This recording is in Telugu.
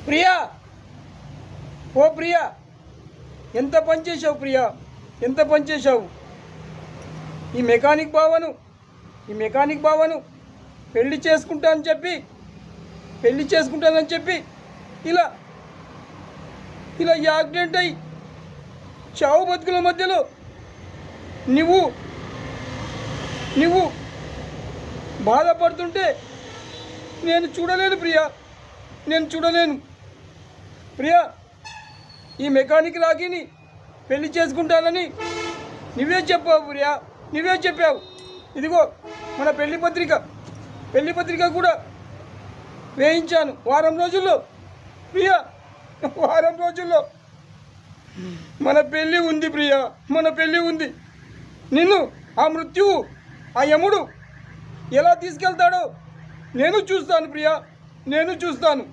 ప్రియా, ఓ ప్రియా, ఎంత పని చేసావు ప్రియా, ఎంత పని చేసావు. ఈ మెకానిక్ బావను పెళ్లి చేసుకుంటానని చెప్పి ఇలా యాక్సిడెంట్ అయ్యి చావు బతుకుల మధ్యలో నువ్వు బాధపడుతుంటే నేను చూడలేను ప్రియా. ఈ మెకానిక్ రాగిని పెళ్లి చేసుకుంటానని నువ్వే చెప్పావు. ఇదిగో మన పెళ్లి పత్రిక కూడా వేయించాను. వారం రోజుల్లో మన పెళ్ళి ఉంది ప్రియా, మన పెళ్ళి ఉంది. నిన్ను ఆ మృత్యువు, ఆ యముడు ఎలా తీసుకెళ్తాడో నేను చూస్తాను ప్రియా, నేను చూస్తాను.